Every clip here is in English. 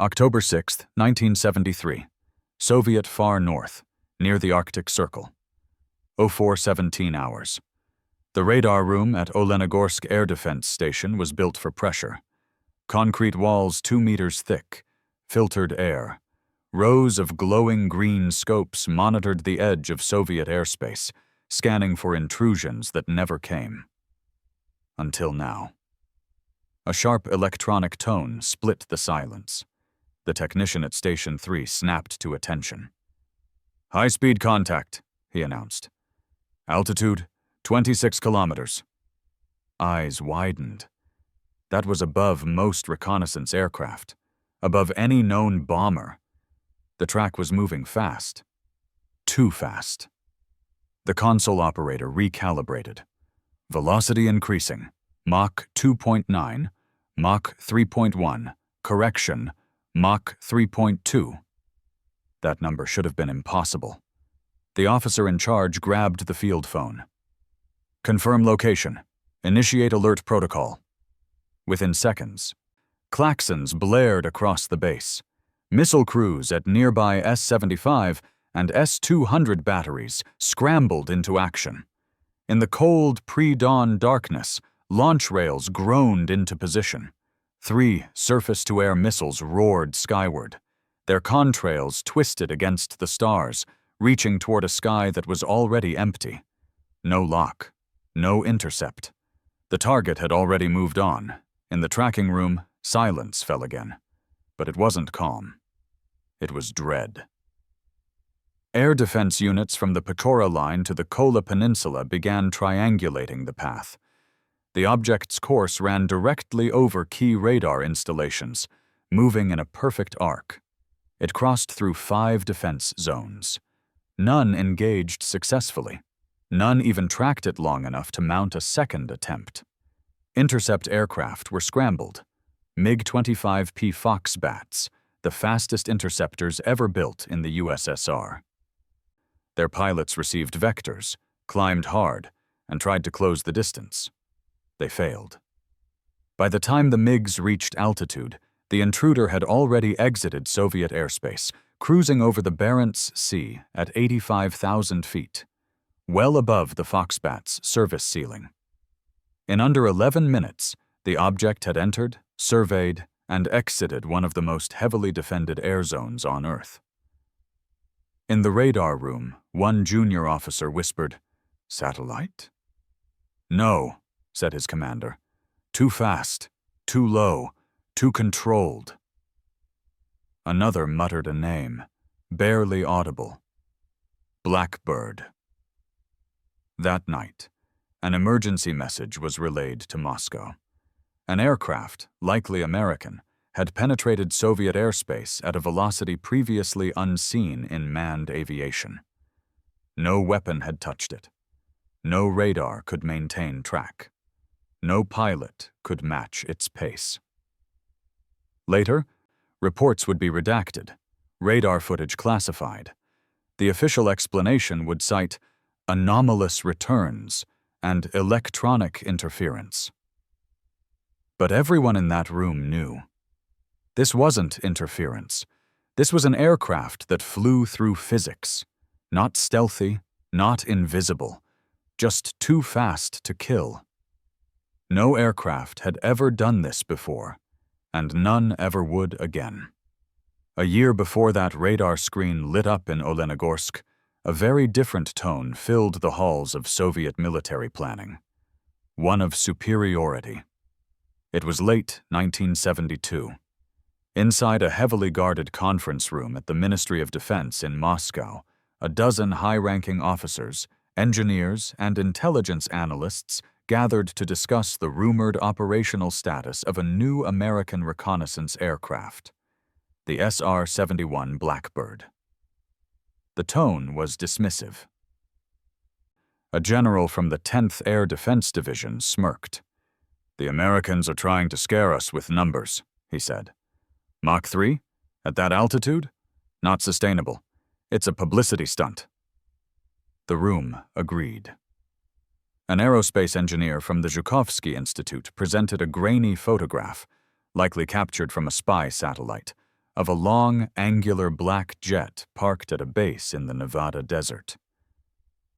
October 6, 1973. Soviet Far North, near the Arctic Circle. 04:17 hours. The radar room at Olenogorsk Air Defense Station was built for pressure. Concrete walls 2 meters thick, filtered air. Rows of glowing green scopes monitored the edge of Soviet airspace, scanning for intrusions that never came. Until now. A sharp electronic tone split the silence. The technician at Station 3 snapped to attention. "High-speed contact," he announced. "Altitude, 26 kilometers." Eyes widened. That was above most reconnaissance aircraft, above any known bomber. The track was moving fast. Too fast. The console operator recalibrated. Velocity increasing. Mach 2.9, Mach 3.1, correction, Mach 3.2. That number should have been impossible. The officer in charge grabbed the field phone. "Confirm location. Initiate alert protocol." Within seconds, klaxons blared across the base. Missile crews at nearby S-75 and S-200 batteries scrambled into action. In the cold pre-dawn darkness, launch rails groaned into position. 3 surface-to-air missiles roared skyward. Their contrails twisted against the stars, reaching toward a sky that was already empty. No lock. No intercept. The target had already moved on. In the tracking room, silence fell again. But it wasn't calm. It was dread. Air defense units from the Pechora Line to the Kola Peninsula began triangulating the path. The object's course ran directly over key radar installations, moving in a perfect arc. It crossed through 5 defense zones. None engaged successfully. None even tracked it long enough to mount a second attempt. Intercept aircraft were scrambled. MiG-25P Foxbats, the fastest interceptors ever built in the USSR. Their pilots received vectors, climbed hard, and tried to close the distance. They failed. By the time the MiGs reached altitude, the intruder had already exited Soviet airspace, cruising over the Barents Sea at 85,000 feet, well above the Foxbats' service ceiling. In under 11 minutes, the object had entered, surveyed, and exited one of the most heavily defended air zones on Earth. In the radar room, one junior officer whispered, "Satellite?" "No," said his commander. "Too fast, too low, too controlled." Another muttered a name, barely audible. Blackbird. That night, an emergency message was relayed to Moscow. An aircraft, likely American, had penetrated Soviet airspace at a velocity previously unseen in manned aviation. No weapon had touched it. No radar could maintain track. No pilot could match its pace. Later, reports would be redacted, radar footage classified. The official explanation would cite anomalous returns and electronic interference. But everyone in that room knew. This wasn't interference. This was an aircraft that flew through physics. Not stealthy, not invisible, just too fast to kill. No aircraft had ever done this before, and none ever would again. A year before that radar screen lit up in Olenogorsk, a very different tone filled the halls of Soviet military planning. One of superiority. It was late 1972. Inside a heavily guarded conference room at the Ministry of Defense in Moscow, a dozen high-ranking officers, engineers, and intelligence analysts gathered to discuss the rumored operational status of a new American reconnaissance aircraft, the SR-71 Blackbird. The tone was dismissive. A general from the 10th Air Defense Division smirked. "The Americans are trying to scare us with numbers," he said. "Mach 3? At that altitude? Not sustainable. It's a publicity stunt." The room agreed. An aerospace engineer from the Zhukovsky Institute presented a grainy photograph, likely captured from a spy satellite, of a long, angular black jet parked at a base in the Nevada desert.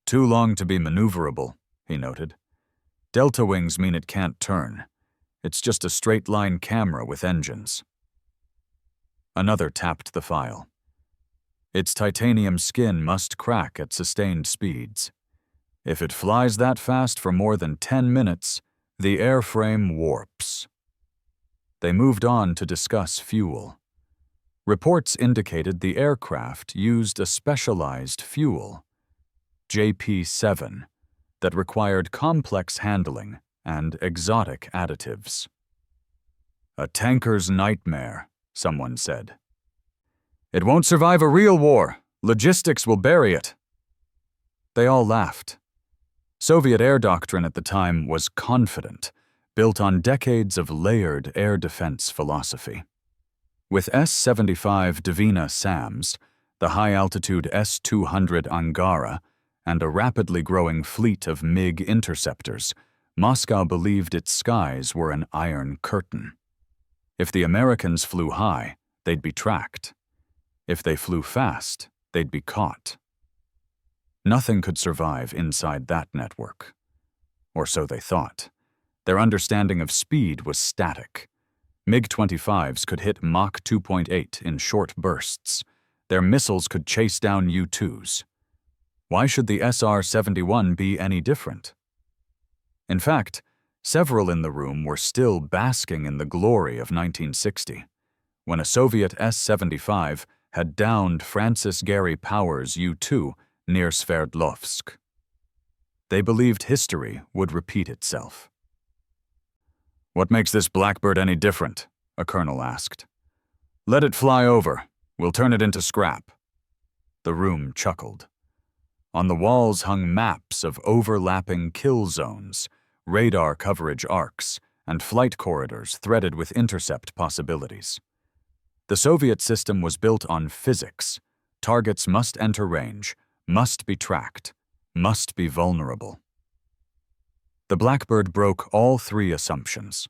"Too long to be maneuverable," he noted. "Delta wings mean it can't turn. It's just a straight-line camera with engines." Another tapped the file. "Its titanium skin must crack at sustained speeds. If it flies that fast for more than 10 minutes, the airframe warps." They moved on to discuss fuel. Reports indicated the aircraft used a specialized fuel, JP-7, that required complex handling and exotic additives. "A tanker's nightmare," someone said. "It won't survive a real war. Logistics will bury it." They all laughed. Soviet air doctrine at the time was confident, built on decades of layered air defense philosophy. With S-75 Dvina SAMs, the high-altitude S-200 Angara, and a rapidly growing fleet of MiG interceptors, Moscow believed its skies were an iron curtain. If the Americans flew high, they'd be tracked. If they flew fast, they'd be caught. Nothing could survive inside that network. Or so they thought. Their understanding of speed was static. MiG-25s could hit Mach 2.8 in short bursts. Their missiles could chase down U-2s. Why should the SR-71 be any different? In fact, several in the room were still basking in the glory of 1960, when a Soviet S-75 had downed Francis Gary Powers' U-2 near Sverdlovsk. They believed history would repeat itself. "What makes this Blackbird any different?" a colonel asked. "Let it fly over. We'll turn it into scrap." The room chuckled. On the walls hung maps of overlapping kill zones, radar coverage arcs, and flight corridors threaded with intercept possibilities. The Soviet system was built on physics. Targets must enter range, must be tracked, must be vulnerable. The Blackbird broke all three assumptions.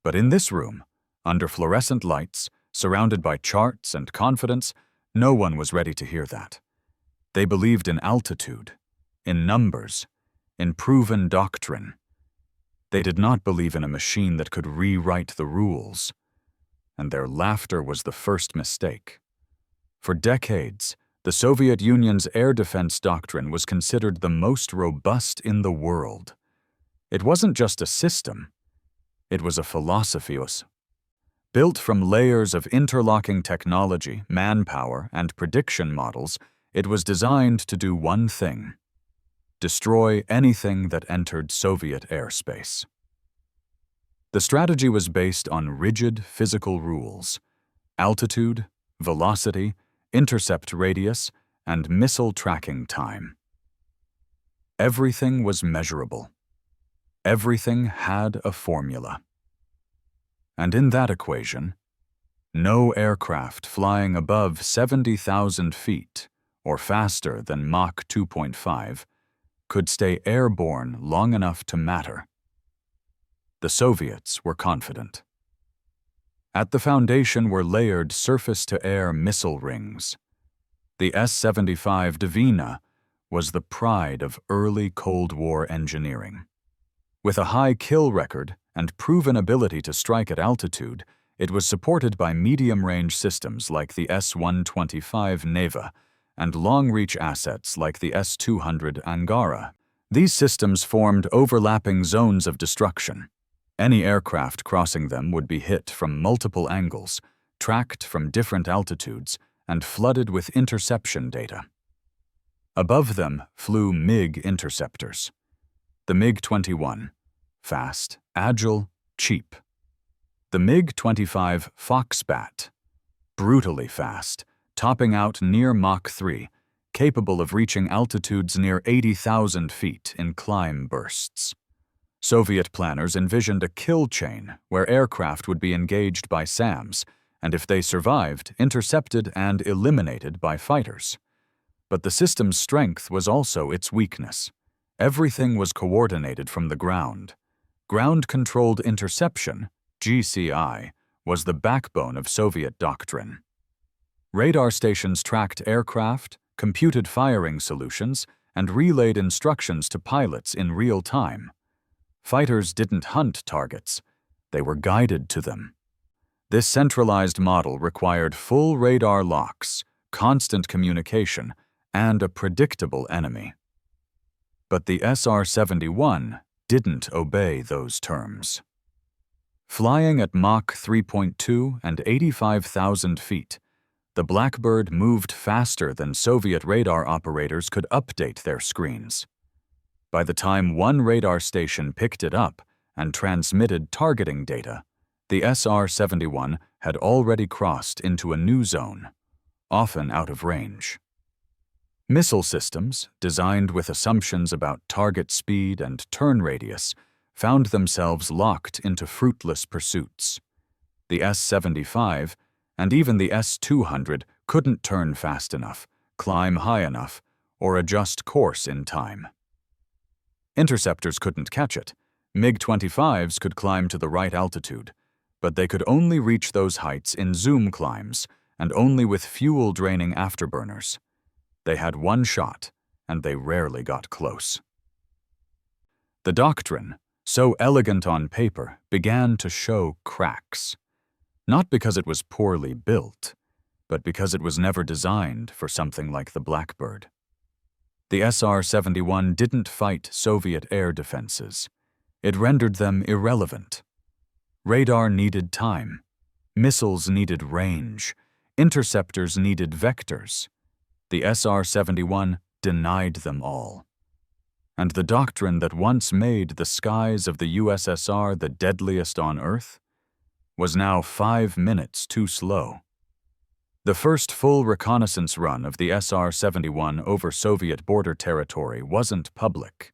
But in this room, under fluorescent lights, surrounded by charts and confidence, no one was ready to hear that. They believed in altitude, in numbers, in proven doctrine. They did not believe in a machine that could rewrite the rules. And their laughter was the first mistake. For decades, the Soviet Union's air defense doctrine was considered the most robust in the world. It wasn't just a system. It was a philosophy. Built from layers of interlocking technology, manpower, and prediction models, it was designed to do one thing: destroy anything that entered Soviet airspace. The strategy was based on rigid physical rules: altitude, velocity, intercept radius, and missile tracking time. Everything was measurable. Everything had a formula. And in that equation, no aircraft flying above 70,000 feet, or faster than Mach 2.5, could stay airborne long enough to matter. The Soviets were confident. At the foundation were layered surface-to-air missile rings. The S-75 Dvina was the pride of early Cold War engineering. With a high kill record and proven ability to strike at altitude, it was supported by medium-range systems like the S-125 Neva and long-reach assets like the S-200 Angara. These systems formed overlapping zones of destruction. Any aircraft crossing them would be hit from multiple angles, tracked from different altitudes, and flooded with interception data. Above them flew MiG interceptors. The MiG-21, fast, agile, cheap. The MiG-25 Foxbat, brutally fast, topping out near Mach 3, capable of reaching altitudes near 80,000 feet in climb bursts. Soviet planners envisioned a kill chain where aircraft would be engaged by SAMs, and if they survived, intercepted and eliminated by fighters. But the system's strength was also its weakness. Everything was coordinated from the ground. Ground-controlled interception, GCI, was the backbone of Soviet doctrine. Radar stations tracked aircraft, computed firing solutions, and relayed instructions to pilots in real time. Fighters didn't hunt targets, they were guided to them. This centralized model required full radar locks, constant communication, and a predictable enemy. But the SR-71 didn't obey those terms. Flying at Mach 3.2 and 85,000 feet, the Blackbird moved faster than Soviet radar operators could update their screens. By the time one radar station picked it up and transmitted targeting data, the SR-71 had already crossed into a new zone, often out of range. Missile systems, designed with assumptions about target speed and turn radius, found themselves locked into fruitless pursuits. The S-75 and even the S-200 couldn't turn fast enough, climb high enough, or adjust course in time. Interceptors couldn't catch it. MiG-25s could climb to the right altitude, but they could only reach those heights in zoom climbs and only with fuel-draining afterburners. They had one shot, and they rarely got close. The doctrine, so elegant on paper, began to show cracks. Not because it was poorly built, but because it was never designed for something like the Blackbird. The SR-71 didn't fight Soviet air defenses. It rendered them irrelevant. Radar needed time. Missiles needed range. Interceptors needed vectors. The SR-71 denied them all. And the doctrine that once made the skies of the USSR the deadliest on Earth was now 5 minutes too slow. The first full reconnaissance run of the SR-71 over Soviet border territory wasn't public.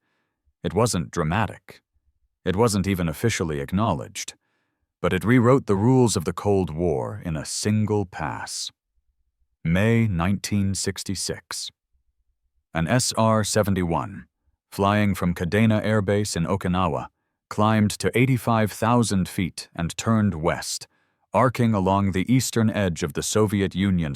It wasn't dramatic. It wasn't even officially acknowledged. But it rewrote the rules of the Cold War in a single pass. May 1966. An SR-71, flying from Kadena Air Base in Okinawa, climbed to 85,000 feet and turned west, arcing along the eastern edge of the Soviet Union.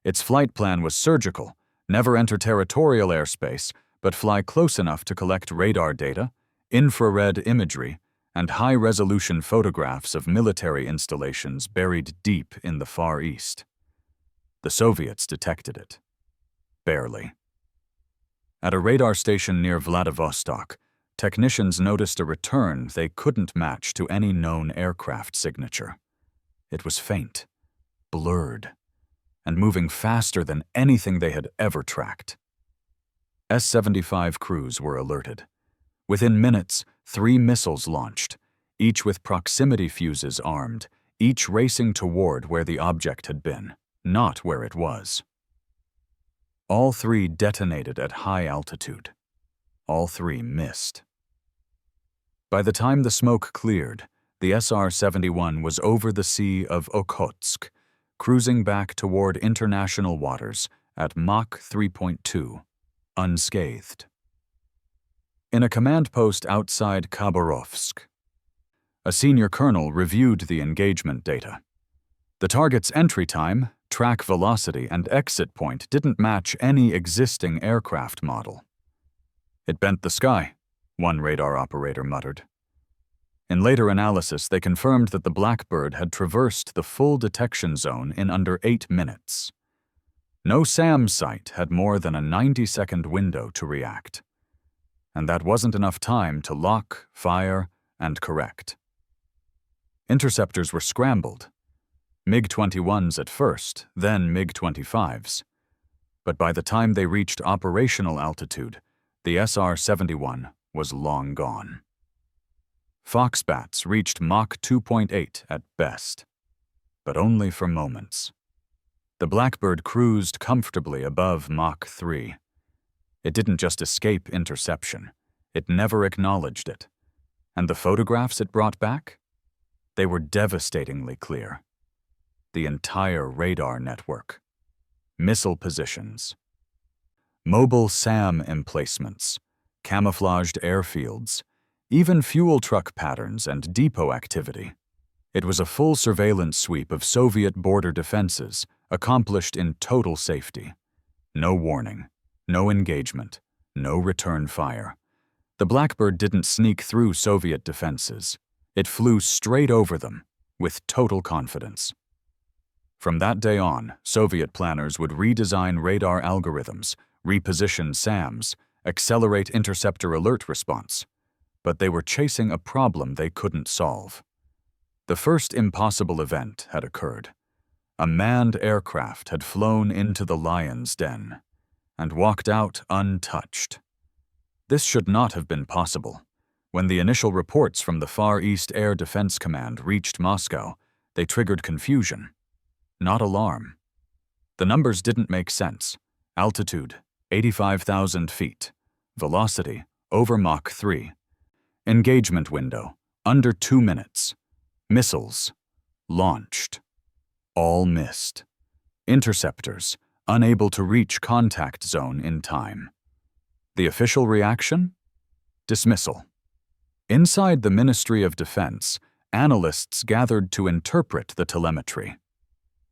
Its flight plan was surgical: never enter territorial airspace, but fly close enough to collect radar data, infrared imagery, and high-resolution photographs of military installations buried deep in the Far East. The Soviets detected it. Barely. At a radar station near Vladivostok, technicians noticed a return they couldn't match to any known aircraft signature. It was faint, blurred, and moving faster than anything they had ever tracked. S-75 crews were alerted. Within minutes, 3 missiles launched, each with proximity fuses armed, each racing toward where the object had been, not where it was. All 3 detonated at high altitude. All 3 missed. By the time the smoke cleared, the SR-71 was over the Sea of Okhotsk, cruising back toward international waters at Mach 3.2, unscathed. In a command post outside Khabarovsk, a senior colonel reviewed the engagement data. The target's entry time, track velocity, and exit point didn't match any existing aircraft model. "It bent the sky," one radar operator muttered. In later analysis, they confirmed that the Blackbird had traversed the full detection zone in under 8 minutes. No SAM site had more than a 90-second window to react. And that wasn't enough time to lock, fire, and correct. Interceptors were scrambled. MiG-21s at first, then MiG-25s. But by the time they reached operational altitude, the SR-71 was long gone. Foxbats reached Mach 2.8 at best, but only for moments. The Blackbird cruised comfortably above Mach 3. It didn't just escape interception, it never acknowledged it. And the photographs it brought back? They were devastatingly clear. The entire radar network. Missile positions. Mobile SAM emplacements. Camouflaged airfields. Even fuel truck patterns and depot activity. It was a full surveillance sweep of Soviet border defenses, accomplished in total safety. No warning, no engagement, no return fire. The Blackbird didn't sneak through Soviet defenses. It flew straight over them, with total confidence. From that day on, Soviet planners would redesign radar algorithms, reposition SAMs, accelerate interceptor alert response. But they were chasing a problem they couldn't solve. The first impossible event had occurred. A manned aircraft had flown into the lion's den and walked out untouched. This should not have been possible. When the initial reports from the Far East Air Defense Command reached Moscow, they triggered confusion, not alarm. The numbers didn't make sense. Altitude, 85,000 feet. Velocity, over Mach 3. Engagement window, under 2 minutes. Missiles, launched. All missed. Interceptors, unable to reach contact zone in time. The official reaction? Dismissal. Inside the Ministry of Defense, analysts gathered to interpret the telemetry.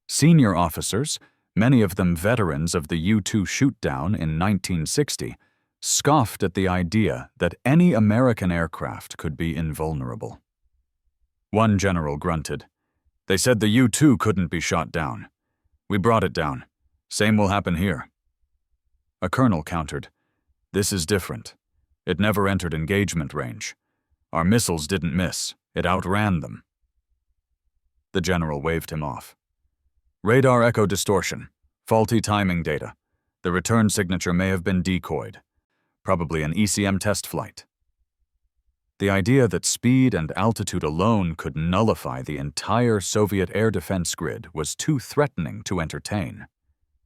Senior officers, many of them veterans of the U-2 shootdown in 1960, scoffed at the idea that any American aircraft could be invulnerable. One general grunted, "They said the U-2 couldn't be shot down. We brought it down. Same will happen here." A colonel countered, "This is different. It never entered engagement range. Our missiles didn't miss. It outran them." The general waved him off. "Radar echo distortion. Faulty timing data. The return signature may have been decoyed. Probably an ECM test flight." The idea that speed and altitude alone could nullify the entire Soviet air defense grid was too threatening to entertain.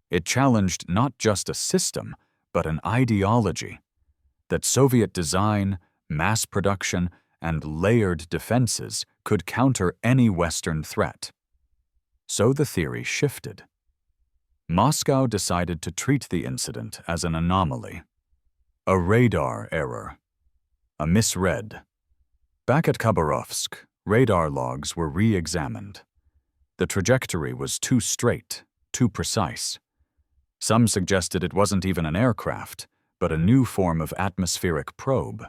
It challenged not just a system, but an ideology. That Soviet design, mass production, and layered defenses could counter any Western threat. So the theory shifted. Moscow decided to treat the incident as an anomaly. A radar error. A misread. Back at Khabarovsk, radar logs were re-examined. The trajectory was too straight, too precise. Some suggested it wasn't even an aircraft, but a new form of atmospheric probe.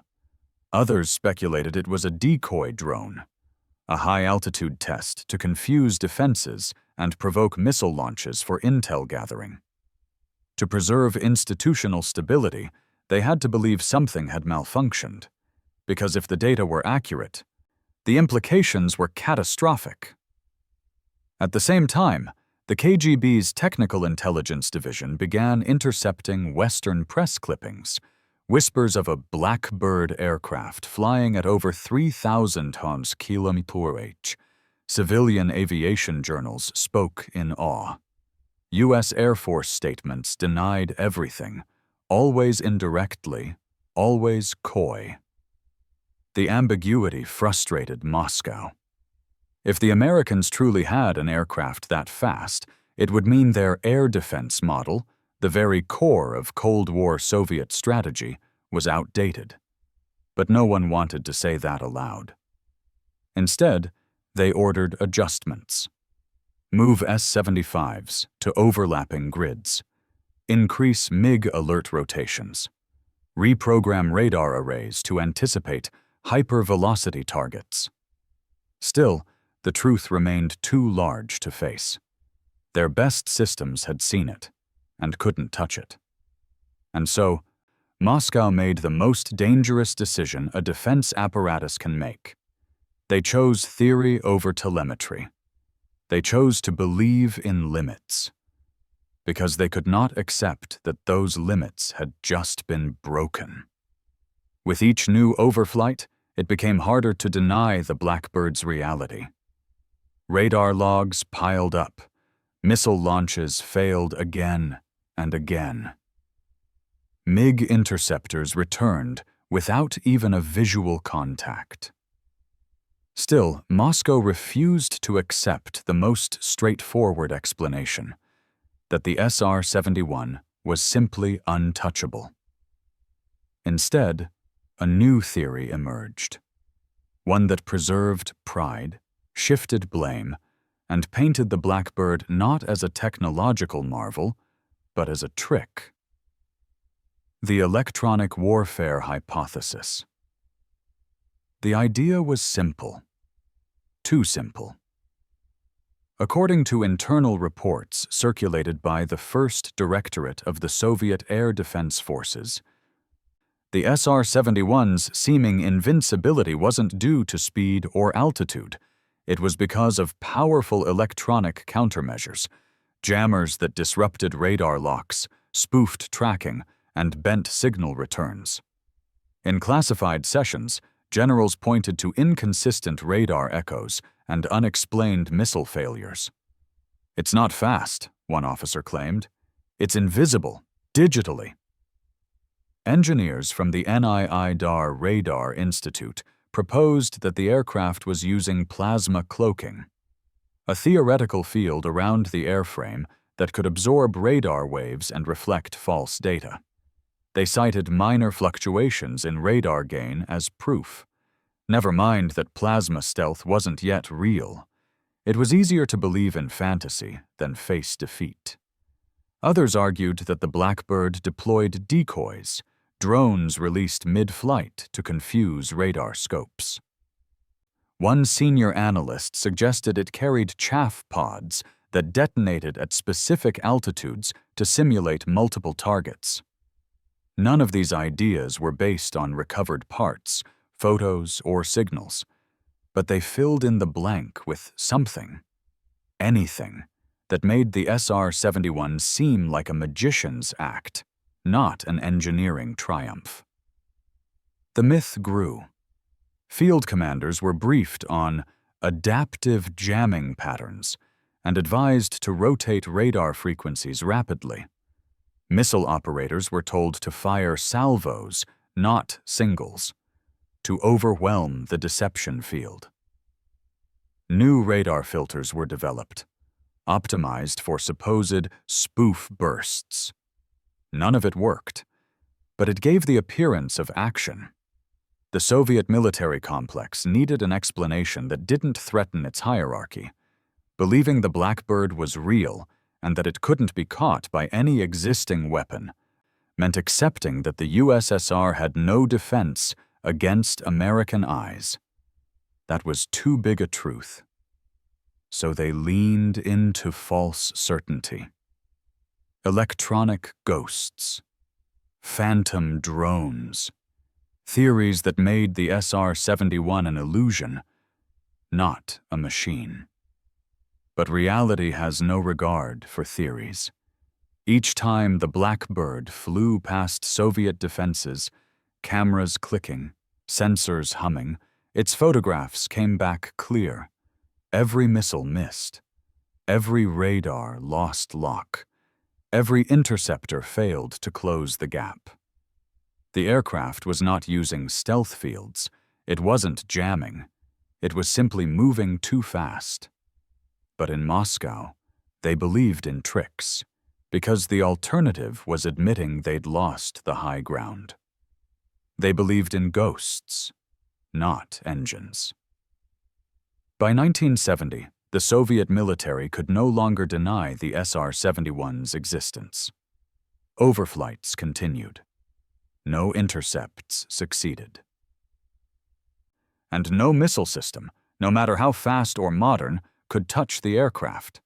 Others speculated it was a decoy drone, a high-altitude test to confuse defenses and provoke missile launches for intel gathering. To preserve institutional stability, they had to believe something had malfunctioned, because if the data were accurate, the implications were catastrophic. At the same time, the KGB's Technical Intelligence Division began intercepting Western press clippings, whispers of a Blackbird aircraft flying at over 3,000 km/h. Civilian aviation journals spoke in awe. U.S. Air Force statements denied everything, always indirectly, always coy. The ambiguity frustrated Moscow. If the Americans truly had an aircraft that fast, it would mean their air defense model, the very core of Cold War Soviet strategy, was outdated. But no one wanted to say that aloud. Instead, they ordered adjustments. Move S-75s to overlapping grids. Increase MiG alert rotations. Reprogram radar arrays to anticipate hypervelocity targets. Still, the truth remained too large to face. Their best systems had seen it, and couldn't touch it. And so, Moscow made the most dangerous decision a defense apparatus can make. They chose theory over telemetry. They chose to believe in limits, because they could not accept that those limits had just been broken. With each new overflight, it became harder to deny the Blackbird's reality. Radar logs piled up. Missile launches failed again and again. MiG interceptors returned without even a visual contact. Still, Moscow refused to accept the most straightforward explanation, that the SR-71 was simply untouchable. Instead, a new theory emerged, one that preserved pride, shifted blame, and painted the Blackbird not as a technological marvel, but as a trick. The electronic warfare hypothesis. The idea was simple. Too simple. According to internal reports circulated by the First Directorate of the Soviet Air Defense Forces, the SR-71's seeming invincibility wasn't due to speed or altitude. It was because of powerful electronic countermeasures, jammers that disrupted radar locks, spoofed tracking, and bent signal returns. In classified sessions, generals pointed to inconsistent radar echoes and unexplained missile failures. "It's not fast," one officer claimed. "It's invisible, digitally." Engineers from the NIIDAR Radar Institute proposed that the aircraft was using plasma cloaking, a theoretical field around the airframe that could absorb radar waves and reflect false data. They cited minor fluctuations in radar gain as proof. Never mind that plasma stealth wasn't yet real. It was easier to believe in fantasy than face defeat. Others argued that the Blackbird deployed decoys, drones released mid-flight to confuse radar scopes. One senior analyst suggested it carried chaff pods that detonated at specific altitudes to simulate multiple targets. None of these ideas were based on recovered parts, photos, or signals, but they filled in the blank with something, anything, that made the SR-71 seem like a magician's act, not an engineering triumph. The myth grew. Field commanders were briefed on adaptive jamming patterns and advised to rotate radar frequencies rapidly. Missile operators were told to fire salvos, not singles, to overwhelm the deception field. New radar filters were developed, optimized for supposed spoof bursts. None of it worked, but it gave the appearance of action. The Soviet military complex needed an explanation that didn't threaten its hierarchy. Believing the Blackbird was real and that it couldn't be caught by any existing weapon meant accepting that the USSR had no defense against American eyes. That was too big a truth. So they leaned into false certainty. Electronic ghosts, phantom drones, theories that made the SR-71 an illusion, not a machine. But reality has no regard for theories. Each time the Blackbird flew past Soviet defenses, cameras clicking, sensors humming, its photographs came back clear. Every missile missed. Every radar lost lock. Every interceptor failed to close the gap. The aircraft was not using stealth fields. It wasn't jamming. It was simply moving too fast. But in Moscow, they believed in tricks, because the alternative was admitting they'd lost the high ground. They believed in ghosts, not engines. By 1970, the Soviet military could no longer deny the SR-71's existence. Overflights continued. No intercepts succeeded. And no missile system, no matter how fast or modern, could touch the aircraft.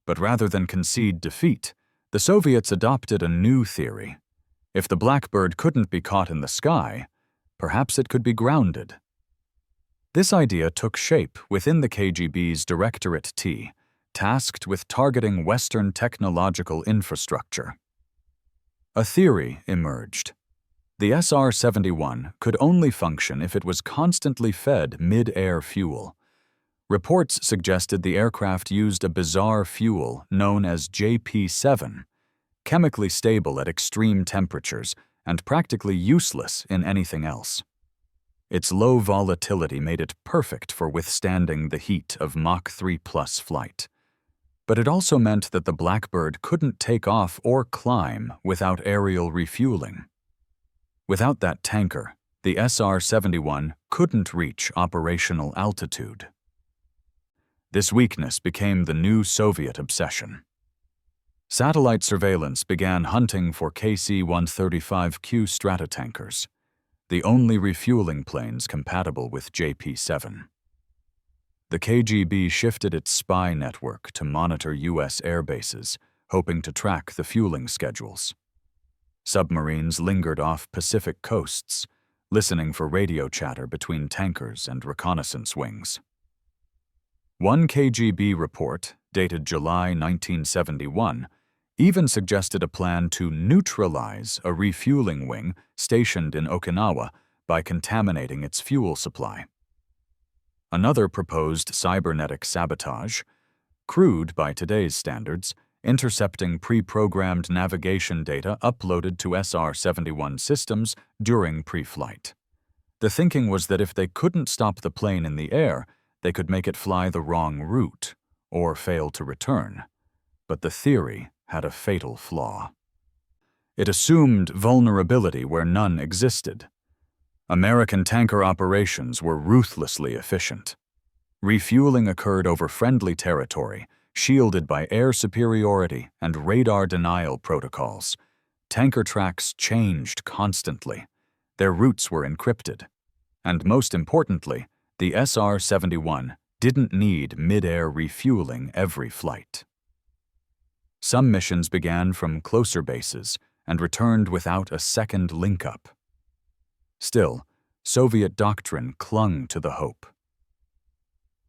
But rather than concede defeat, the Soviets adopted a new theory. If the Blackbird couldn't be caught in the sky, perhaps it could be grounded. This idea took shape within the KGB's Directorate T, tasked with targeting Western technological infrastructure. A theory emerged. The SR-71 could only function if it was constantly fed mid-air fuel. Reports suggested the aircraft used a bizarre fuel known as JP-7, chemically stable at extreme temperatures and practically useless in anything else. Its low volatility made it perfect for withstanding the heat of Mach 3+ flight. But it also meant that the Blackbird couldn't take off or climb without aerial refueling. Without that tanker, the SR-71 couldn't reach operational altitude. This weakness became the new Soviet obsession. Satellite surveillance began hunting for KC-135Q Stratotankers, the only refueling planes compatible with JP-7. The KGB shifted its spy network to monitor U.S. air bases, hoping to track the fueling schedules. Submarines lingered off Pacific coasts, listening for radio chatter between tankers and reconnaissance wings. One KGB report, dated July 1971, even suggested a plan to neutralize a refueling wing stationed in Okinawa by contaminating its fuel supply. Another proposed cybernetic sabotage, crude by today's standards, intercepting pre-programmed navigation data uploaded to SR-71 systems during pre-flight. The thinking was that if they couldn't stop the plane in the air, they could make it fly the wrong route or fail to return. But the theory had a fatal flaw. It assumed vulnerability where none existed. American tanker operations were ruthlessly efficient. Refueling occurred over friendly territory, shielded by air superiority and radar denial protocols. Tanker tracks changed constantly. Their routes were encrypted. And most importantly, the SR-71 didn't need mid-air refueling every flight. Some missions began from closer bases and returned without a second link-up. Still, Soviet doctrine clung to the hope.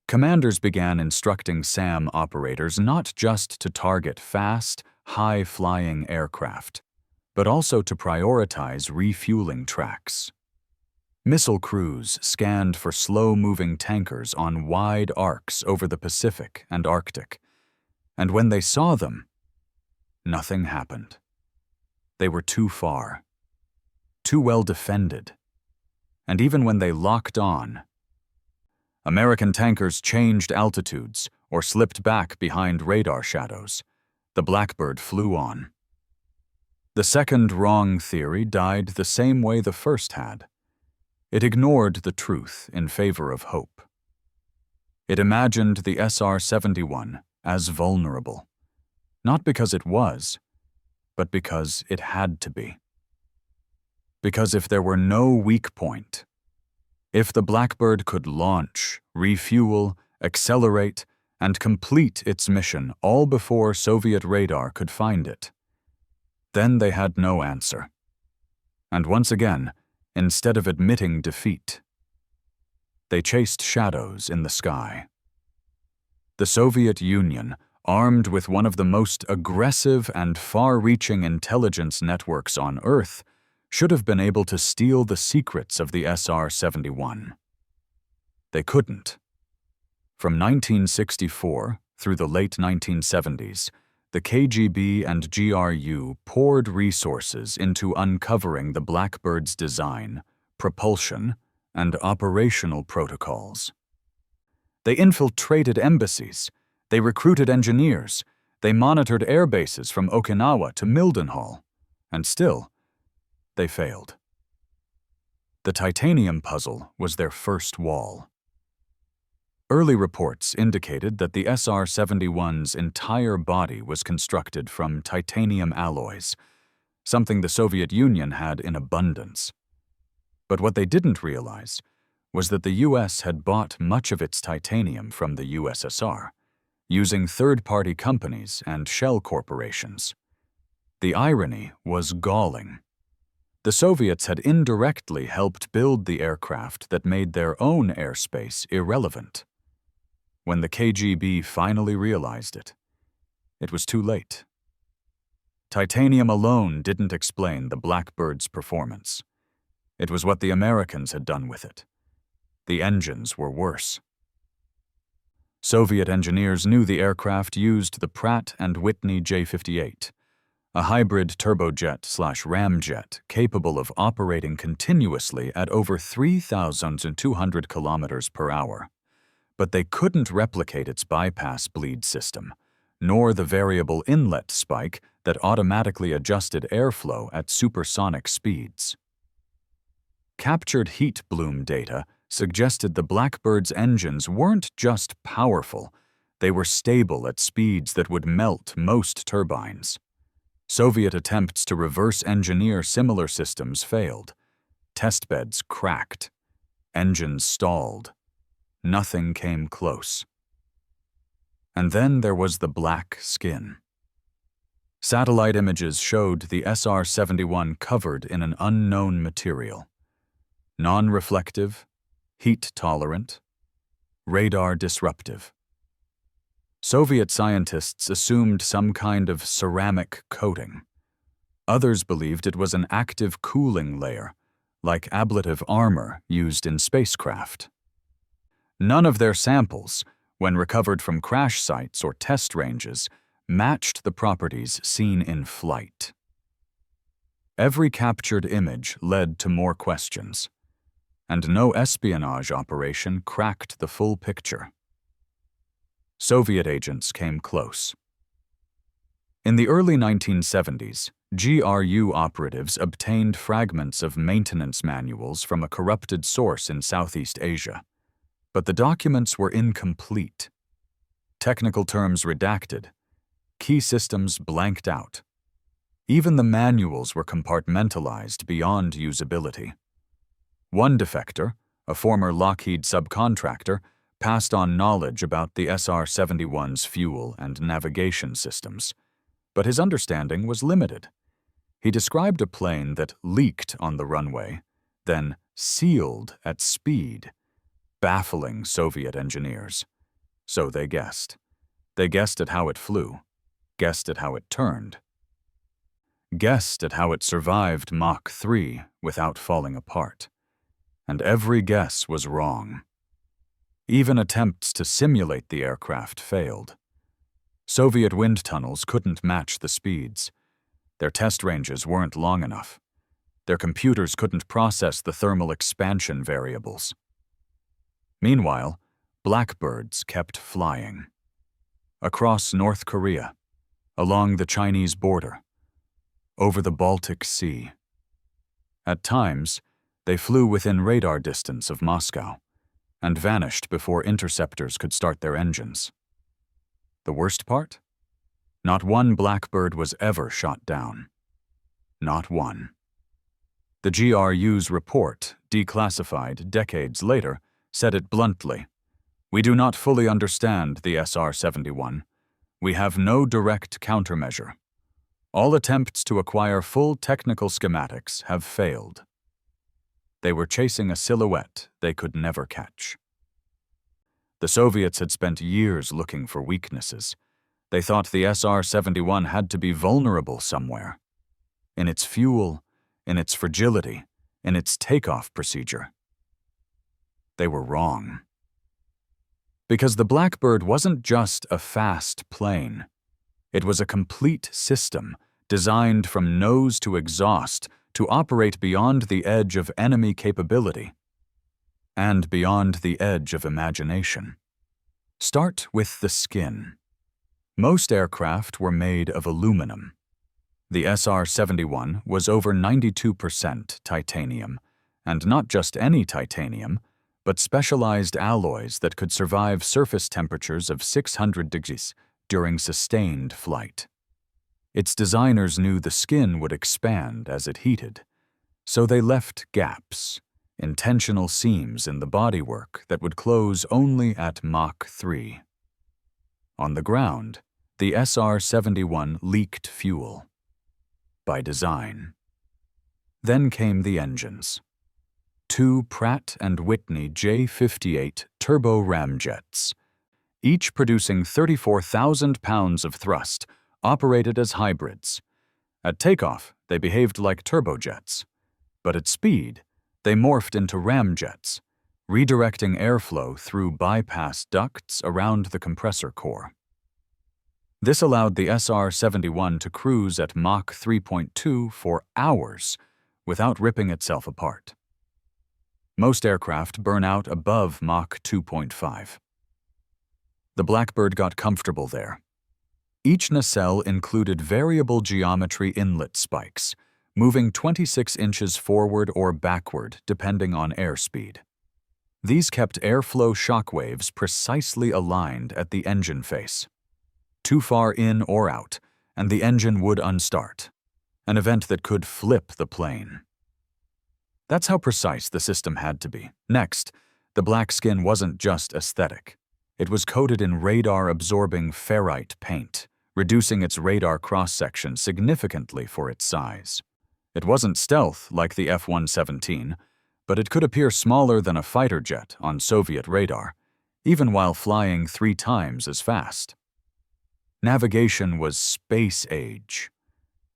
Commanders began instructing SAM operators not just to target fast, high-flying aircraft, but also to prioritize refueling tracks. Missile crews scanned for slow-moving tankers on wide arcs over the Pacific and Arctic, and when they saw them, nothing happened. They were too far, too well defended, and even when they locked on, American tankers changed altitudes or slipped back behind radar shadows. The Blackbird flew on. The second wrong theory died the same way the first had. It ignored the truth in favor of hope. It imagined the SR-71 as vulnerable, not because it was, but because it had to be. Because if there were no weak point, if the Blackbird could launch, refuel, accelerate, and complete its mission all before Soviet radar could find it, then they had no answer. And once again, instead of admitting defeat, they chased shadows in the sky. The Soviet Union, armed with one of the most aggressive and far-reaching intelligence networks on Earth, should have been able to steal the secrets of the SR-71. They couldn't. From 1964 through the late 1970s, the KGB and GRU poured resources into uncovering the Blackbird's design, propulsion, and operational protocols. They infiltrated embassies, they recruited engineers, they monitored air bases from Okinawa to Mildenhall, and still, they failed. The titanium puzzle was their first wall. Early reports indicated that the SR-71's entire body was constructed from titanium alloys, something the Soviet Union had in abundance. But what they didn't realize was that the U.S. had bought much of its titanium from the USSR, using third-party companies and shell corporations. The irony was galling. The Soviets had indirectly helped build the aircraft that made their own airspace irrelevant. When the KGB finally realized it, it was too late. Titanium alone didn't explain the Blackbird's performance. It was what the Americans had done with it. The engines were worse. Soviet engineers knew the aircraft used the Pratt & Whitney J-58, a hybrid turbojet/ramjet capable of operating continuously at over 3,200 kilometers per hour. But they couldn't replicate its bypass bleed system, nor the variable inlet spike that automatically adjusted airflow at supersonic speeds. Captured heat bloom data suggested the Blackbird's engines weren't just powerful, They were stable at speeds that would melt most turbines. Soviet attempts to reverse engineer similar systems failed. Testbeds cracked. Engines stalled. Nothing came close. And then there was the black skin. Satellite images showed the SR-71 covered in an unknown material. Non-reflective, heat-tolerant, radar-disruptive. Soviet scientists assumed some kind of ceramic coating. Others believed it was an active cooling layer, like ablative armor used in spacecraft. None of their samples, when recovered from crash sites or test ranges, matched the properties seen in flight. Every captured image led to more questions, and no espionage operation cracked the full picture. Soviet agents came close. In the early 1970s, GRU operatives obtained fragments of maintenance manuals from a corrupted source in Southeast Asia. But the documents were incomplete. Technical terms redacted. Key systems blanked out. Even the manuals were compartmentalized beyond usability. One defector, a former Lockheed subcontractor, passed on knowledge about the SR-71's fuel and navigation systems, but his understanding was limited. He described a plane that leaked on the runway, then sealed at speed, baffling Soviet engineers. So they guessed. They guessed at how it flew, guessed at how it turned, guessed at how it survived Mach 3 without falling apart. And every guess was wrong. Even attempts to simulate the aircraft failed. Soviet wind tunnels couldn't match the speeds. Their test ranges weren't long enough. Their computers couldn't process the thermal expansion variables. Meanwhile, Blackbirds kept flying. Across North Korea, along the Chinese border, over the Baltic Sea. At times, they flew within radar distance of Moscow and vanished before interceptors could start their engines. The worst part? Not one Blackbird was ever shot down. Not one. The GRU's report, declassified decades later, said it bluntly. We do not fully understand the SR-71. We have no direct countermeasure. All attempts to acquire full technical schematics have failed. They were chasing a silhouette they could never catch. The Soviets had spent years looking for weaknesses. They thought the SR-71 had to be vulnerable somewhere. In its fuel, in its fragility, in its takeoff procedure. They were wrong. Because the Blackbird wasn't just a fast plane. It was a complete system designed from nose to exhaust to operate beyond the edge of enemy capability and beyond the edge of imagination. Start with the skin. Most aircraft were made of aluminum. The SR-71 was over 92% titanium, and not just any titanium, but specialized alloys that could survive surface temperatures of 600 degrees during sustained flight. Its designers knew the skin would expand as it heated, so they left gaps, intentional seams in the bodywork that would close only at Mach 3. On the ground, the SR-71 leaked fuel. By design. Then came the engines. 2 Pratt & Whitney J58 turbo ramjets, each producing 34,000 pounds of thrust, operated as hybrids. At takeoff, they behaved like turbojets, but at speed, they morphed into ramjets, redirecting airflow through bypass ducts around the compressor core. This allowed the SR-71 to cruise at Mach 3.2 for hours without ripping itself apart. Most aircraft burn out above Mach 2.5. The Blackbird got comfortable there. Each nacelle included variable geometry inlet spikes, moving 26 inches forward or backward depending on airspeed. These kept airflow shock waves precisely aligned at the engine face. Too far in or out, and the engine would unstart, an event that could flip the plane. That's how precise the system had to be. Next, the black skin wasn't just aesthetic. It was coated in radar-absorbing ferrite paint, reducing its radar cross-section significantly for its size. It wasn't stealth like the F-117, but it could appear smaller than a fighter jet on Soviet radar, even while flying 3 times as fast. Navigation was space age.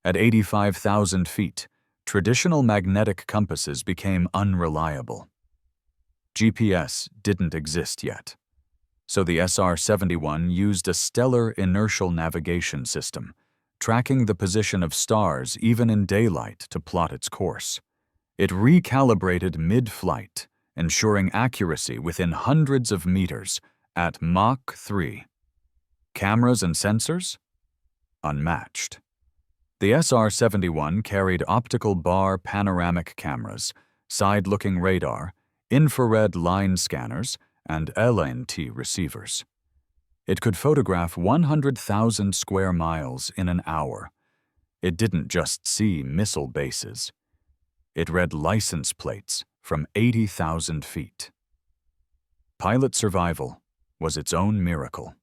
At 85,000 feet, traditional magnetic compasses became unreliable. GPS didn't exist yet, so the SR-71 used a stellar inertial navigation system, tracking the position of stars even in daylight to plot its course. It recalibrated mid-flight, ensuring accuracy within hundreds of meters at Mach 3. Cameras and sensors? Unmatched. The SR-71 carried optical bar panoramic cameras, side-looking radar, infrared line scanners, and LNT receivers. It could photograph 100,000 square miles in an hour. It didn't just see missile bases. It read license plates from 80,000 feet. Pilot survival was its own miracle.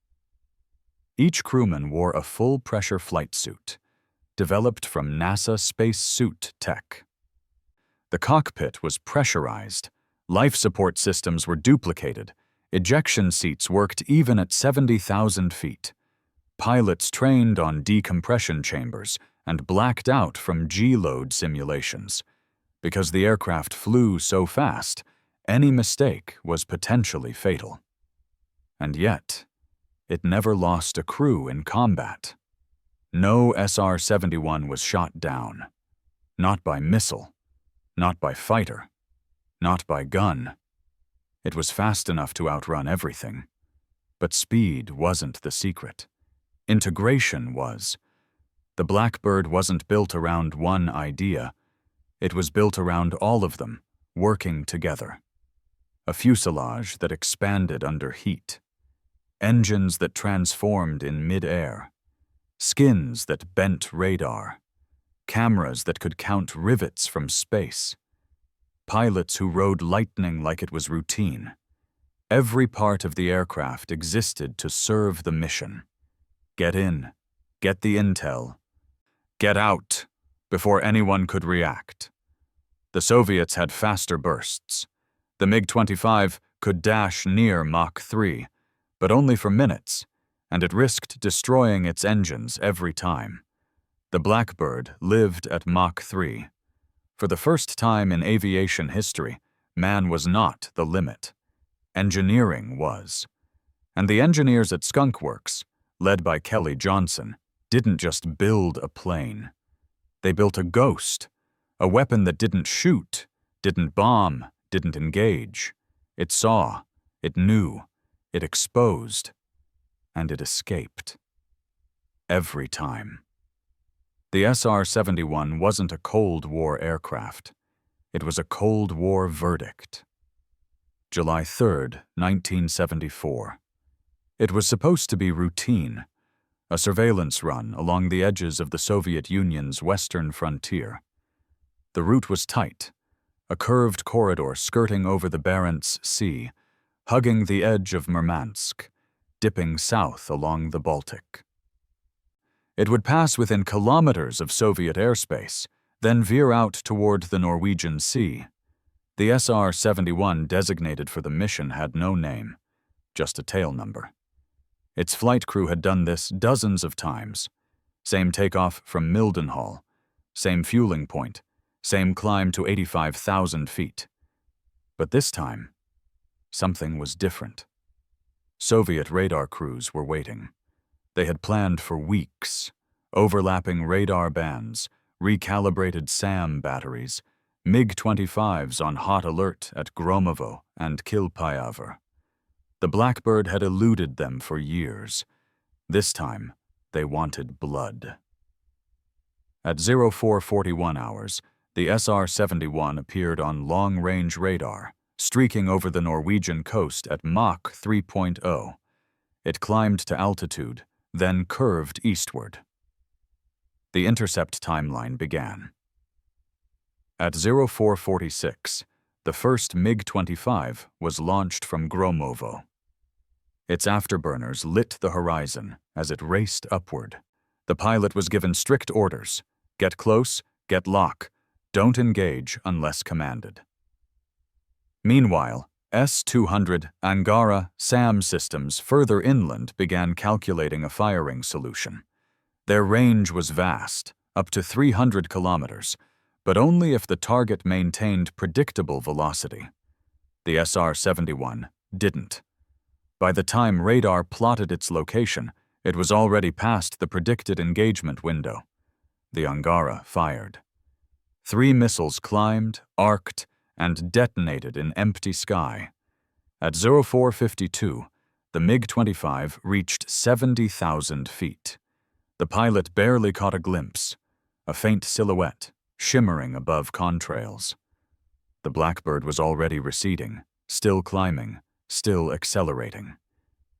Each crewman wore a full-pressure flight suit, developed from NASA Space Suit Tech. The cockpit was pressurized, life support systems were duplicated, ejection seats worked even at 70,000 feet. Pilots trained on decompression chambers and blacked out from G-load simulations. Because the aircraft flew so fast, any mistake was potentially fatal. And yet, it never lost a crew in combat. No SR-71 was shot down. Not by missile, not by fighter, not by gun. It was fast enough to outrun everything. But speed wasn't the secret. Integration was. The Blackbird wasn't built around one idea. It was built around all of them, working together. A fuselage that expanded under heat. Engines that transformed in mid-air. Skins that bent radar. Cameras that could count rivets from space. Pilots who rode lightning like it was routine. Every part of the aircraft existed to serve the mission. Get in, get the intel, get out before anyone could react. The Soviets had faster bursts. The MiG-25 could dash near Mach 3, but only for minutes, and it risked destroying its engines every time. The Blackbird lived at Mach 3. For the first time in aviation history, man was not the limit. Engineering was. And the engineers at Skunk Works, led by Kelly Johnson, didn't just build a plane. They built a ghost, a weapon that didn't shoot, didn't bomb, didn't engage. It saw, it knew, it exposed, and it escaped. Every time. The SR-71 wasn't a Cold War aircraft. It was a Cold War verdict. July 3, 1974. It was supposed to be routine, a surveillance run along the edges of the Soviet Union's western frontier. The route was tight, a curved corridor skirting over the Barents Sea, hugging the edge of Murmansk, dipping south along the Baltic. It would pass within kilometers of Soviet airspace, then veer out toward the Norwegian Sea. The SR-71 designated for the mission had no name, just a tail number. Its flight crew had done this dozens of times. Same takeoff from Mildenhall, same fueling point, same climb to 85,000 feet. But this time, something was different. Soviet radar crews were waiting. They had planned for weeks, overlapping radar bands, recalibrated SAM batteries, MiG-25s on hot alert at Gromovo and Kilpayover. The Blackbird had eluded them for years. This time, they wanted blood. At 0441 hours, the SR-71 appeared on long-range radar streaking over the Norwegian coast at Mach 3.0. It climbed to altitude, then curved eastward. The intercept timeline began. At 0446, the first MiG-25 was launched from Gromovo. Its afterburners lit the horizon as it raced upward. The pilot was given strict orders: get close, get lock, don't engage unless commanded. Meanwhile, S-200 Angara SAM systems further inland began calculating a firing solution. Their range was vast, up to 300 kilometers, but only if the target maintained predictable velocity. The SR-71 didn't. By the time radar plotted its location, it was already past the predicted engagement window. The Angara fired. 3 missiles climbed, arced, and detonated in empty sky. At 0452, the MiG-25 reached 70,000 feet. The pilot barely caught a glimpse, a faint silhouette shimmering above contrails. The Blackbird was already receding, still climbing, still accelerating.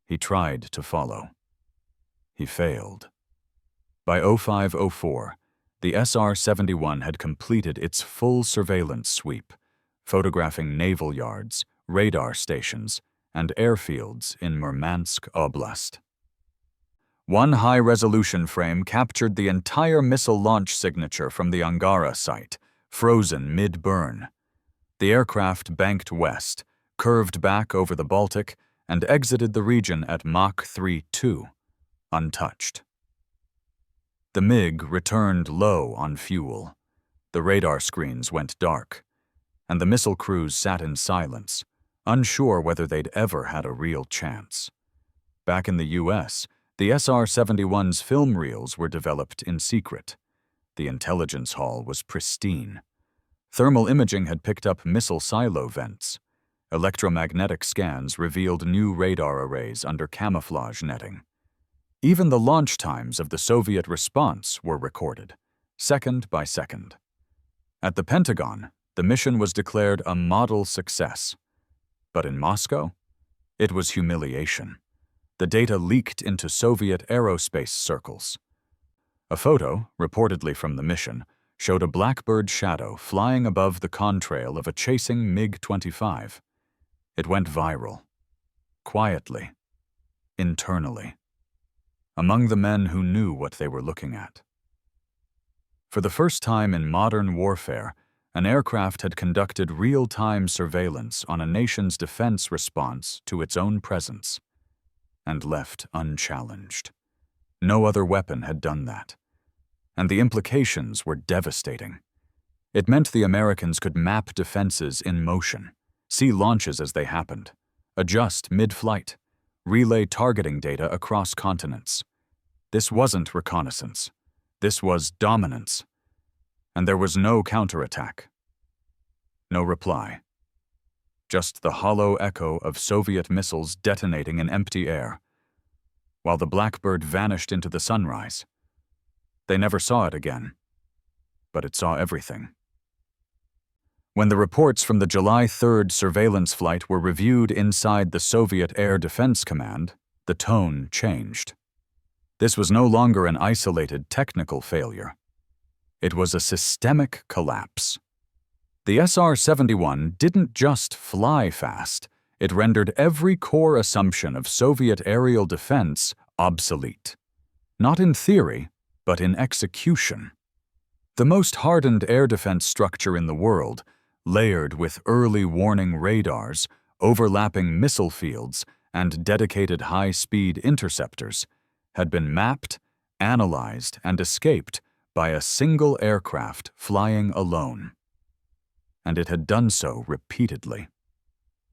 He tried to follow. He failed. By 0504, the SR-71 had completed its full surveillance sweep, photographing naval yards, radar stations, and airfields in Murmansk Oblast. One high-resolution frame captured the entire missile launch signature from the Angara site, frozen mid-burn. The aircraft banked west, curved back over the Baltic, and exited the region at Mach 3.2, untouched. The MiG returned low on fuel. The radar screens went dark, and the missile crews sat in silence, unsure whether they'd ever had a real chance. Back in the U.S., the SR-71's film reels were developed in secret. The intelligence hall was pristine. Thermal imaging had picked up missile silo vents. Electromagnetic scans revealed new radar arrays under camouflage netting. Even the launch times of the Soviet response were recorded, second by second. At the Pentagon, the mission was declared a model success. But in Moscow, it was humiliation. The data leaked into Soviet aerospace circles. A photo, reportedly from the mission, showed a Blackbird shadow flying above the contrail of a chasing MiG-25. It went viral. Quietly. Internally. Among the men who knew what they were looking at. For the first time in modern warfare, an aircraft had conducted real-time surveillance on a nation's defense response to its own presence, and left unchallenged. No other weapon had done that. And the implications were devastating. It meant the Americans could map defenses in motion, see launches as they happened, adjust mid-flight, relay targeting data across continents. This wasn't reconnaissance. This was dominance. And there was no counterattack. No reply. Just the hollow echo of Soviet missiles detonating in empty air, while the Blackbird vanished into the sunrise. They never saw it again, but it saw everything. When the reports from the July 3rd surveillance flight were reviewed inside the Soviet Air Defense Command, the tone changed. This was no longer an isolated technical failure. It was a systemic collapse. The SR-71 didn't just fly fast, it rendered every core assumption of Soviet aerial defense obsolete. Not in theory, but in execution. The most hardened air defense structure in the world, layered with early warning radars, overlapping missile fields, and dedicated high-speed interceptors, had been mapped, analyzed, and escaped by a single aircraft flying alone. And it had done so repeatedly.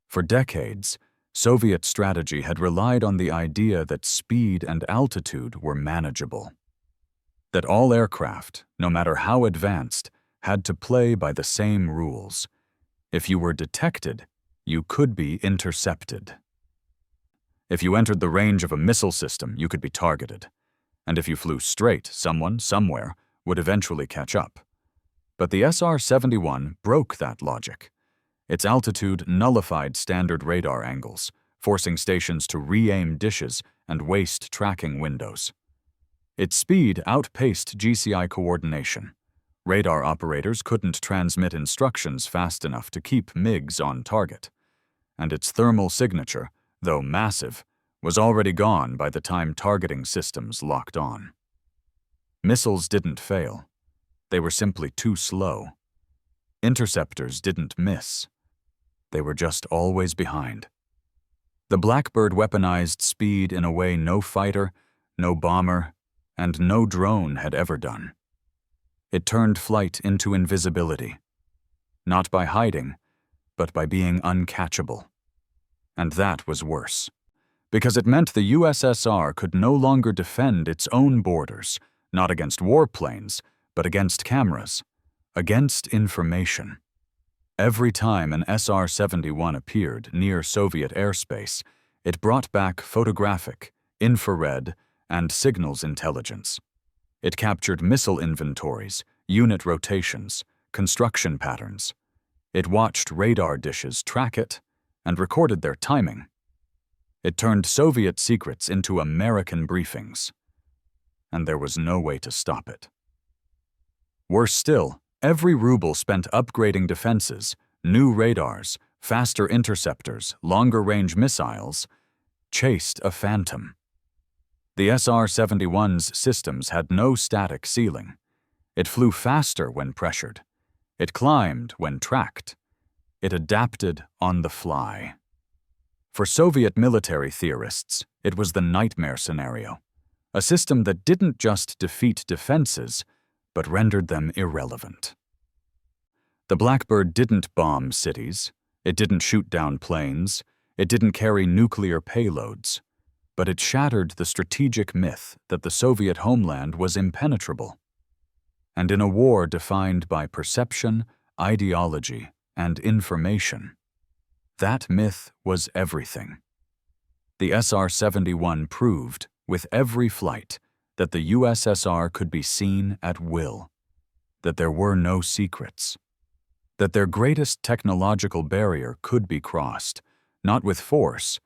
For decades, Soviet strategy had relied on the idea that speed and altitude were manageable. That all aircraft, no matter how advanced, had to play by the same rules. If you were detected, you could be intercepted. If you entered the range of a missile system, you could be targeted. And if you flew straight, someone, somewhere, would eventually catch up. But the SR-71 broke that logic. Its altitude nullified standard radar angles, forcing stations to re-aim dishes and waste tracking windows. Its speed outpaced GCI coordination. Radar operators couldn't transmit instructions fast enough to keep MiGs on target. And its thermal signature, though massive, was already gone by the time targeting systems locked on. Missiles didn't fail. They were simply too slow. Interceptors didn't miss. They were just always behind. The Blackbird weaponized speed in a way no fighter, no bomber, and no drone had ever done. It turned flight into invisibility, not by hiding, but by being uncatchable. And that was worse, because it meant the USSR could no longer defend its own borders, not against warplanes, but against cameras, against information. Every time an SR-71 appeared near Soviet airspace, it brought back photographic, infrared, and signals intelligence. It captured missile inventories, unit rotations, construction patterns. It watched radar dishes track it and recorded their timing. It turned Soviet secrets into American briefings. And there was no way to stop it. Worse still, every ruble spent upgrading defenses, new radars, faster interceptors, longer-range missiles, chased a phantom. The SR-71's systems had no static ceiling. It flew faster when pressured. It climbed when tracked. It adapted on the fly. For Soviet military theorists, it was the nightmare scenario, a system that didn't just defeat defenses, but rendered them irrelevant. The Blackbird didn't bomb cities, it didn't shoot down planes, it didn't carry nuclear payloads, but it shattered the strategic myth that the Soviet homeland was impenetrable. And in a war defined by perception, ideology, and information, that myth was everything. The SR-71 proved, with every flight, that the USSR could be seen at will, that there were no secrets, that their greatest technological barrier could be crossed, not with force,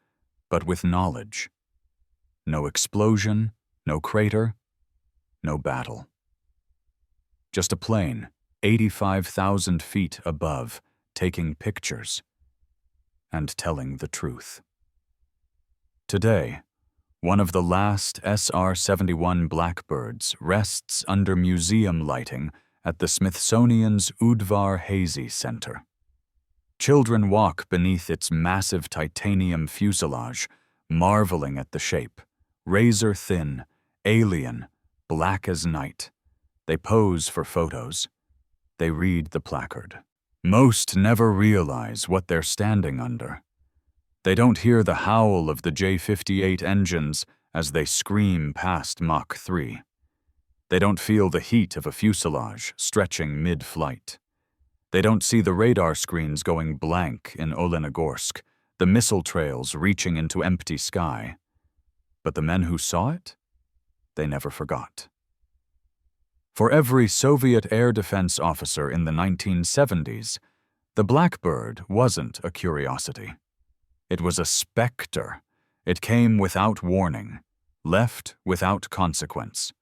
but with knowledge. No explosion, no crater, no battle. Just a plane, 85,000 feet above, taking pictures and telling the truth. Today, one of the last SR-71 Blackbirds rests under museum lighting at the Smithsonian's Udvar Hazy Center. Children walk beneath its massive titanium fuselage, marveling at the shape, razor-thin, alien, black as night. They pose for photos. They read the placard. Most never realize what they're standing under. They don't hear the howl of the J-58 engines as they scream past Mach 3. They don't feel the heat of a fuselage stretching mid-flight. They don't see the radar screens going blank in Olenogorsk, the missile trails reaching into empty sky. But the men who saw it, they never forgot. For every Soviet air defense officer in the 1970s, the Blackbird wasn't a curiosity. It was a specter. It came without warning, left without consequence.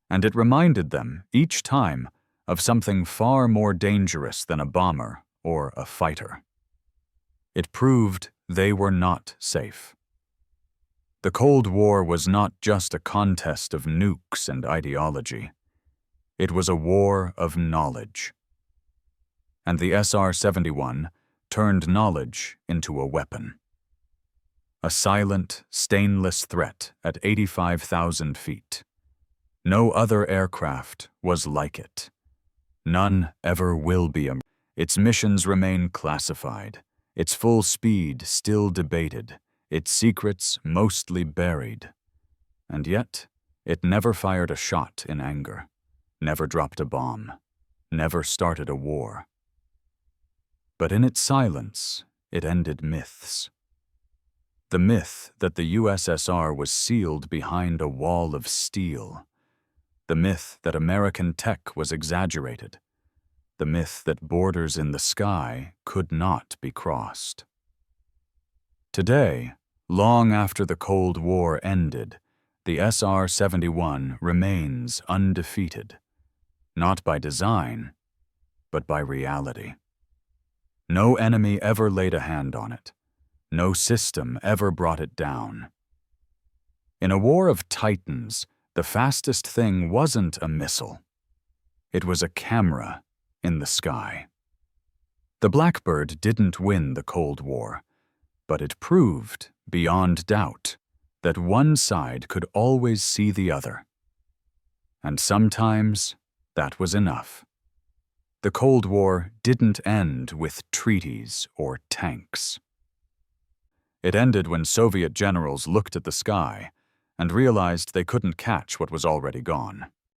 And it reminded them, each time, of something far more dangerous than a bomber or a fighter. It proved they were not safe. The Cold War was not just a contest of nukes and ideology. It was a war of knowledge. And the SR-71 turned knowledge into a weapon. A silent, stainless threat at 85,000 feet. No other aircraft was like it. None ever will be. Its missions remain classified, its full speed still debated, its secrets mostly buried. And yet, it never fired a shot in anger, never dropped a bomb, never started a war. But in its silence, it ended myths. The myth that the USSR was sealed behind a wall of steel. The myth that American tech was exaggerated. the myth that borders in the sky could not be crossed. Today, long after the Cold War ended, the SR-71 remains undefeated, not by design, but by reality. No enemy ever laid a hand on it. No system ever brought it down. In a war of titans, the fastest thing wasn't a missile. It was a camera in the sky. The Blackbird didn't win the Cold War, but it proved, beyond doubt, that one side could always see the other. And sometimes that was enough. The Cold War didn't end with treaties or tanks. It ended when Soviet generals looked at the sky and realized they couldn't catch what was already gone.